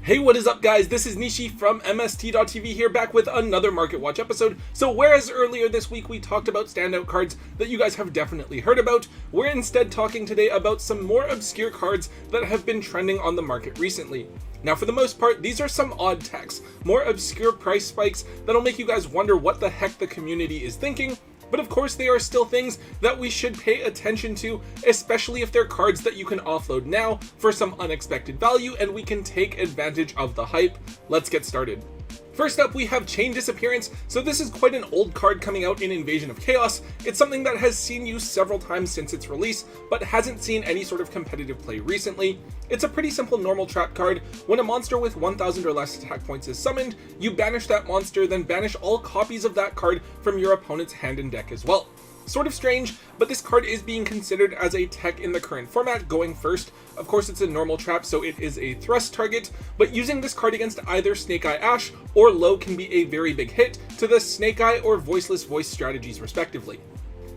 Hey, what is up guys? This is Nishi from MST.TV here, back with another Market Watch episode. So whereas earlier this week we talked about standout cards that you guys have definitely heard about, we're instead talking today about some more obscure cards that have been trending on the market recently. Now for the most part, these are some odd techs, more obscure price spikes that'll make you guys wonder what the heck the community is thinking. But of course they are still things that we should pay attention to, especially if they're cards that you can offload now for some unexpected value and we can take advantage of the hype. Let's get started. First up, we have Chain Disappearance. So this is quite an old card coming out in Invasion of Chaos. It's something that has seen use several times since its release, but hasn't seen any sort of competitive play recently. It's a pretty simple normal trap card. When a monster with 1000 or less attack points is summoned, you banish that monster, then banish all copies of that card from your opponent's hand and deck as well. Sort of strange, but this card is being considered as a tech in the current format, going first. Of course it's a normal trap, so it is a thrust target, but using this card against either Snake Eye Ash or Low can be a very big hit to the Snake Eye or Voiceless Voice strategies respectively.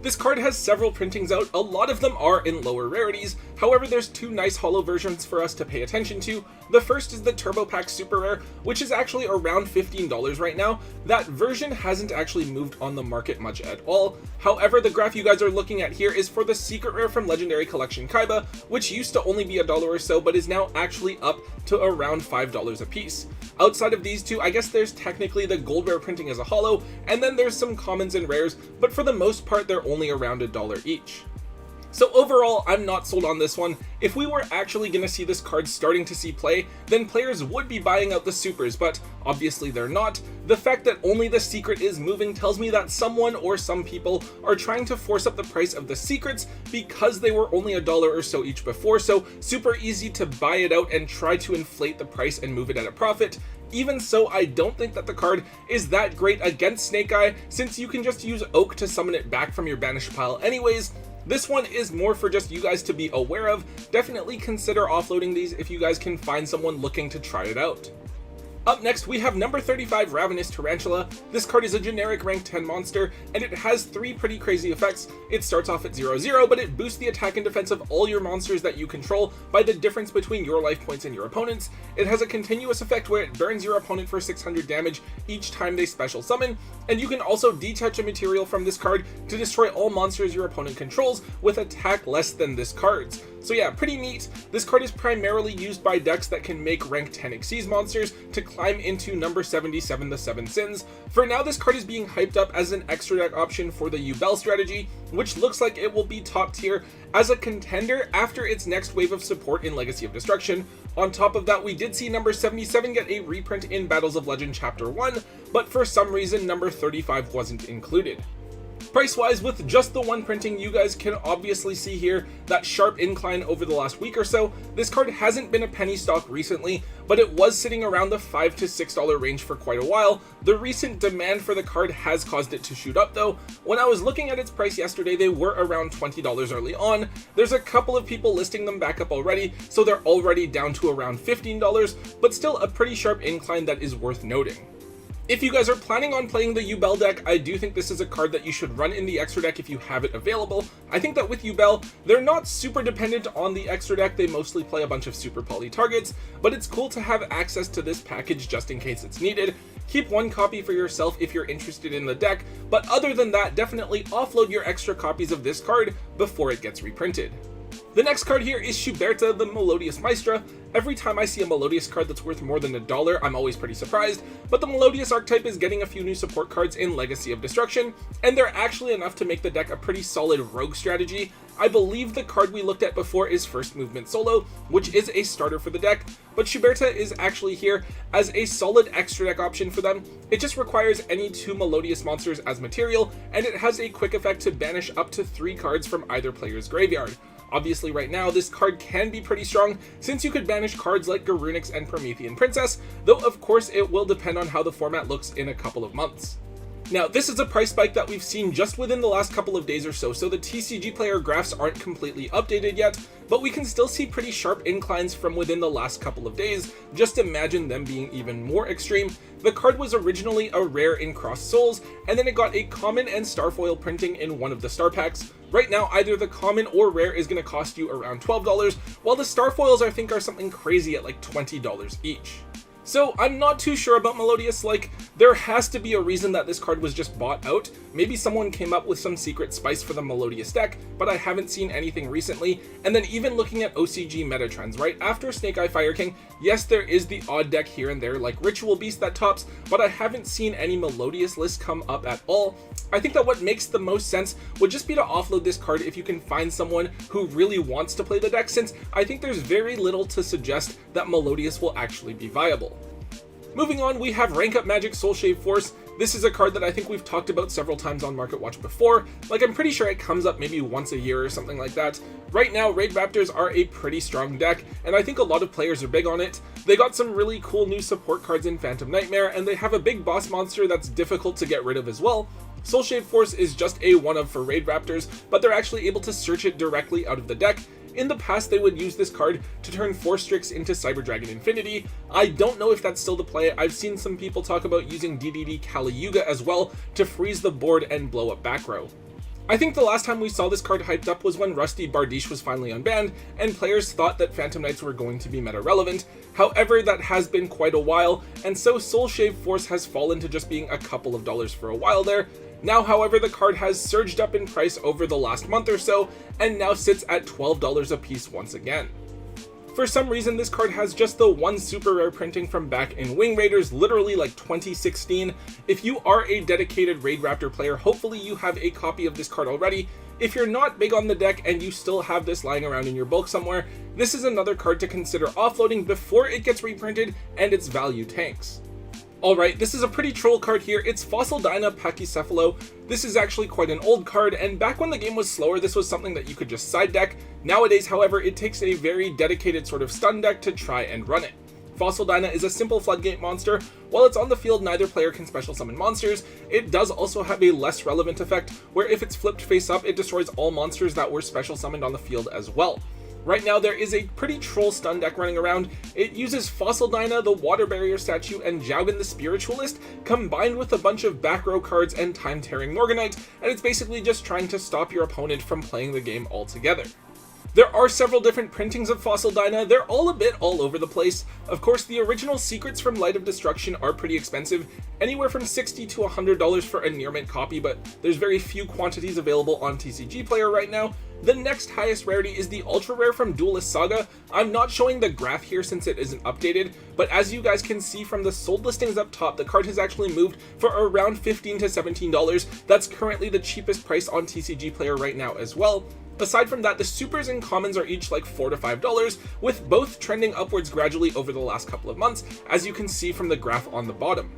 This card has several printings out, a lot of them are in lower rarities. However, there's two nice holo versions for us to pay attention to. The first is the Turbo Pack Super Rare, which is actually around $15 right now. That version hasn't actually moved on the market much at all. However, the graph you guys are looking at here is for the Secret Rare from Legendary Collection Kaiba, which used to only be $1 or so, but is now actually up to around $5 a piece. Outside of these two, I guess there's technically the Gold Rare printing as a holo, and then there's some commons and rares, but for the most part they're only around $1 each. So overall, I'm not sold on this one. If we were actually going to see this card starting to see play, then players would be buying out the supers, but obviously they're not. The fact that only the secret is moving tells me that someone or some people are trying to force up the price of the secrets because they were only $1 or so each before, so super easy to buy it out and try to inflate the price and move it at a profit. Even so, I don't think that the card is that great against Snake Eye, since you can just use Oak to summon it back from your banished pile anyways. This one is more for just you guys to be aware of. Definitely consider offloading these if you guys can find someone looking to try it out. Up next, we have number 35, Ravenous Tarantula. This card is a generic rank 10 monster, and it has three pretty crazy effects. It starts off at 0/0, but it boosts the attack and defense of all your monsters that you control by the difference between your life points and your opponent's. It has a continuous effect where it burns your opponent for 600 damage each time they special summon, and you can also detach a material from this card to destroy all monsters your opponent controls with attack less than this card's. So yeah, pretty neat. This card is primarily used by decks that can make rank 10 Xyz monsters to climb into number 77, the 7 Sins. For now, this card is being hyped up as an extra deck option for the yugioh strategy, which looks like it will be top tier as a contender after its next wave of support in Legacy of Destruction. On top of that, we did see number 77 get a reprint in Battles of Legend Chapter 1, but for some reason number 35 wasn't included. Price-wise, with just the one printing, you guys can obviously see here that sharp incline over the last week or so. This card hasn't been a penny stock recently, but it was sitting around the $5 to $6 range for quite a while. The recent demand for the card has caused it to shoot up though. When I was looking at its price yesterday, they were around $20 early on. There's a couple of people listing them back up already, so they're already down to around $15, but still a pretty sharp incline that is worth noting. If you guys are planning on playing the Yubel deck, I do think this is a card that you should run in the extra deck if you have it available. I think that with Yubel, they're not super dependent on the extra deck, they mostly play a bunch of super poly targets, but it's cool to have access to this package just in case it's needed. Keep one copy for yourself if you're interested in the deck, but other than that, definitely offload your extra copies of this card before it gets reprinted. The next card here is Schuberta, the Melodious Maestra. Every time I see a Melodious card that's worth more than $1, I'm always pretty surprised, but the Melodious archetype is getting a few new support cards in Legacy of Destruction, and they're actually enough to make the deck a pretty solid rogue strategy. I believe the card we looked at before is First Movement Solo, which is a starter for the deck, but Schuberta is actually here as a solid extra deck option for them. It just requires any 2 Melodious monsters as material, and it has a quick effect to banish up to 3 cards from either player's graveyard. Obviously right now, this card can be pretty strong since you could banish cards like Garunix and Promethean Princess, though of course it will depend on how the format looks in a couple of months. Now, this is a price spike that we've seen just within the last couple of days or so, so the TCG player graphs aren't completely updated yet, but we can still see pretty sharp inclines from within the last couple of days. Just imagine them being even more extreme. The card was originally a rare in Crossed Souls, and then it got a common and starfoil printing in one of the star packs. Right now, either the common or rare is going to cost you around $12, while the starfoils I think are something crazy at like $20 each. So I'm not too sure about Melodious. Like, there has to be a reason that this card was just bought out. Maybe someone came up with some secret spice for the Melodious deck, but I haven't seen anything recently. And then even looking at OCG meta trends, right? After Snake Eye Fire King, yes, there is the odd deck here and there like Ritual Beast that tops, but I haven't seen any Melodious lists come up at all. I think that what makes the most sense would just be to offload this card if you can find someone who really wants to play the deck, since I think there's very little to suggest that Melodious will actually be viable. Moving on, we have Rank Up Magic Soulshave Force. This is a card that I think we've talked about several times on Market Watch before. Like, I'm pretty sure it comes up maybe once a year or something like that. Right now, Raid Raptors are a pretty strong deck, and I think a lot of players are big on it. They got some really cool new support cards in Phantom Nightmare, and they have a big boss monster that's difficult to get rid of as well. Soulshave Force is just a one-of for Raid Raptors, but they're actually able to search it directly out of the deck. In the past, they would use this card to turn 4 Strix into Cyber Dragon Infinity. I don't know if that's still the play. I've seen some people talk about using DDD Kali Yuga as well to freeze the board and blow up back row. I think the last time we saw this card hyped up was when Rusty Bardiche was finally unbanned, and players thought that Phantom Knights were going to be meta relevant. However, that has been quite a while, and so Soulshave Force has fallen to just being a couple of dollars for a while there. Now, however, the card has surged up in price over the last month or so, and now sits at $12 a piece once again. For some reason, this card has just the one super rare printing from back in Wing Raiders, literally like 2016. If you are a dedicated Raid Raptor player, hopefully you have a copy of this card already. If you're not big on the deck and you still have this lying around in your bulk somewhere, this is another card to consider offloading before it gets reprinted and its value tanks. Alright, this is a pretty troll card here. It's Fossil Dyna Pachycephalo. This is actually quite an old card, and back when the game was slower, this was something that you could just side deck. Nowadays, however, it takes a very dedicated sort of stun deck to try and run it. Fossil Dyna is a simple floodgate monster. While it's on the field, neither player can special summon monsters. It does also have a less relevant effect, where if it's flipped face up, it destroys all monsters that were special summoned on the field as well. Right now, there is a pretty troll stun deck running around. It uses Fossil Dyna, the Water Barrier statue, and Jaugen the Spiritualist, combined with a bunch of back row cards and Time-Tearing Morganite, and it's basically just trying to stop your opponent from playing the game altogether. There are several different printings of Fossil Dyna. They're all a bit all over the place. Of course, the original secrets from Light of Destruction are pretty expensive, anywhere from $60 to $100 for a near mint copy, but there's very few quantities available on TCG Player right now. The next highest rarity is the ultra rare from Duelist Saga. I'm not showing the graph here since it isn't updated, but as you guys can see from the sold listings up top, the card has actually moved for around $15 to $17. That's currently the cheapest price on TCG Player right now as well. Aside from that, the supers and commons are each like $4 to $5, with both trending upwards gradually over the last couple of months, as you can see from the graph on the bottom.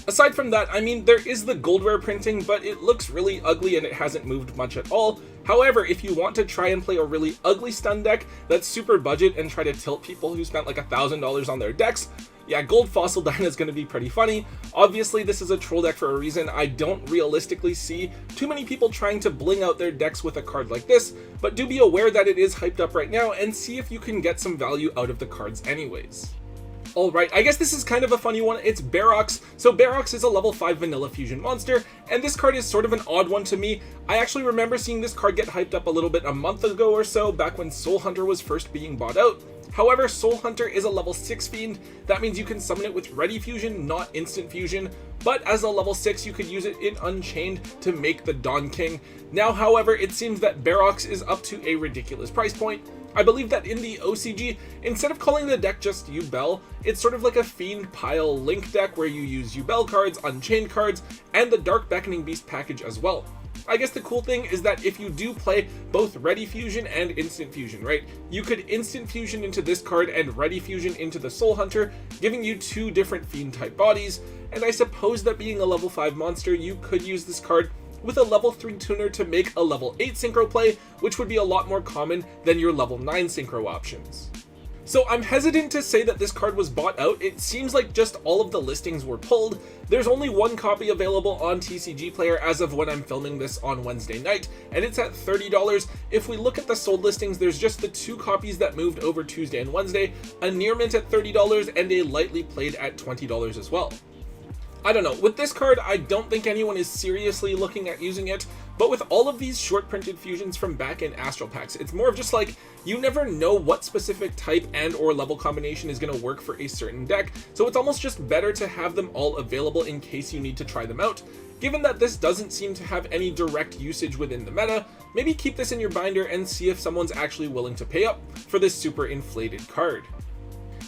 Aside from that, I mean, there is the gold rare printing, but it looks really ugly and it hasn't moved much at all. However, if you want to try and play a really ugly stun deck that's super budget and try to tilt people who spent like $1,000 on their decks, yeah, Gold Fossil Dyna is going to be pretty funny. Obviously, this is a troll deck for a reason. I don't realistically see too many people trying to bling out their decks with a card like this, but do be aware that it is hyped up right now and see if you can get some value out of the cards anyways. Alright, I guess this is kind of a funny one. It's Barox. So Barox is a level 5 vanilla fusion monster, and this card is sort of an odd one to me. I actually remember seeing this card get hyped up a little bit a month ago or so, back when Soul Hunter was first being bought out. However, Soul Hunter is a level 6 fiend. That means you can summon it with Ready Fusion, not Instant Fusion. But as a level 6, you could use it in Unchained to make the Dawn King. Now, however, it seems that Barox is up to a ridiculous price point. I believe that in the OCG, instead of calling the deck just Yubel, it's sort of like a Fiend Pile Link deck where you use Yubel cards, Unchained cards, and the Dark Beckoning Beast package as well. I guess the cool thing is that if you do play both Ready Fusion and Instant Fusion, right, you could Instant Fusion into this card and Ready Fusion into the Soul Hunter, giving you two different Fiend type bodies, and I suppose that being a level 5 monster, you could use this card with a level 3 tuner to make a level 8 synchro play, which would be a lot more common than your level 9 synchro options. So I'm hesitant to say that this card was bought out. It seems like just all of the listings were pulled. There's only one copy available on TCG Player as of when I'm filming this on Wednesday night, and it's at $30. If we look at the sold listings, there's just the 2 copies that moved over Tuesday and Wednesday, a near mint at $30 and a lightly played at $20 as well. I don't know, with this card, I don't think anyone is seriously looking at using it, but with all of these short printed fusions from back in Astral Packs, it's more of just like, you never know what specific type and or level combination is going to work for a certain deck, so it's almost just better to have them all available in case you need to try them out. Given that this doesn't seem to have any direct usage within the meta, maybe keep this in your binder and see if someone's actually willing to pay up for this super inflated card.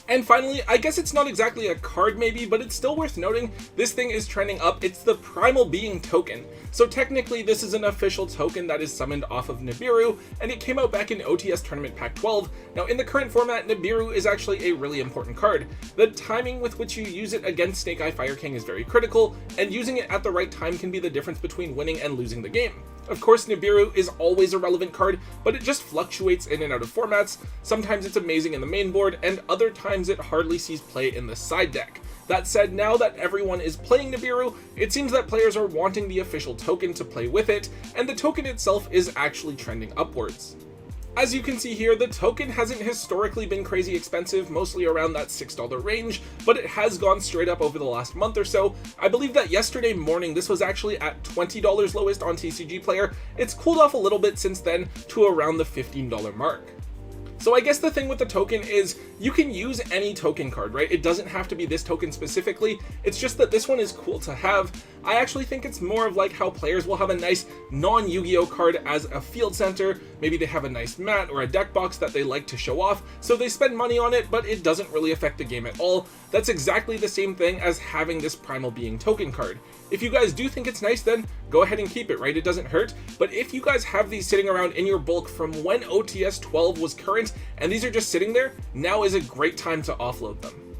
And finally, I guess it's not exactly a card maybe, but it's still worth noting, this thing is trending up. It's the Primal Being token. So technically this is an official token that is summoned off of Nibiru, and it came out back in OTS Tournament Pack 12. Now in the current format, Nibiru is actually a really important card. The timing with which you use it against Snake Eye Fire King is very critical, and using it at the right time can be the difference between winning and losing the game. Of course, Nibiru is always a relevant card, but it just fluctuates in and out of formats. Sometimes it's amazing in the main board, and other times it hardly sees play in the side deck. That said, now that everyone is playing Nibiru, it seems that players are wanting the official token to play with it, and the token itself is actually trending upwards. As you can see here, the token hasn't historically been crazy expensive, mostly around that $6 range, but it has gone straight up over the last month or so. I believe that yesterday morning this was actually at $20 lowest on TCG Player. It's cooled off a little bit since then to around the $15 mark. So I guess the thing with the token is you can use any token card, right? It doesn't have to be this token specifically. It's just that this one is cool to have. I actually think it's more of like how players will have a nice non-Yu-Gi-Oh card as a field center. Maybe they have a nice mat or a deck box that they like to show off, so they spend money on it, but it doesn't really affect the game at all. That's exactly the same thing as having this Primal Being token card. If you guys do think it's nice, then go ahead and keep it, right? It doesn't hurt. But if you guys have these sitting around in your bulk from when OTS 12 was current, and these are just sitting there, now is a great time to offload them.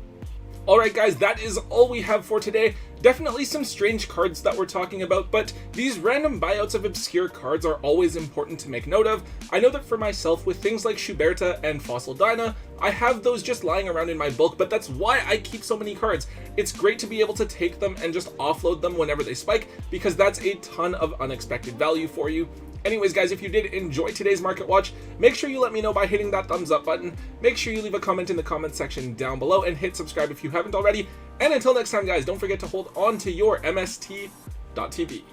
Alright guys, that is all we have for today. Definitely some strange cards that we're talking about, but these random buyouts of obscure cards are always important to make note of. I know that for myself, with things like Schuberta and Fossil Dyna, I have those just lying around in my bulk, but that's why I keep so many cards. It's great to be able to take them and just offload them whenever they spike, because that's a ton of unexpected value for you. Anyways guys, if you did enjoy today's Market Watch, make sure you let me know by hitting that thumbs up button. Make sure you leave a comment in the comment section down below and hit subscribe if you haven't already. And until next time guys, don't forget to hold on to your MST.TV.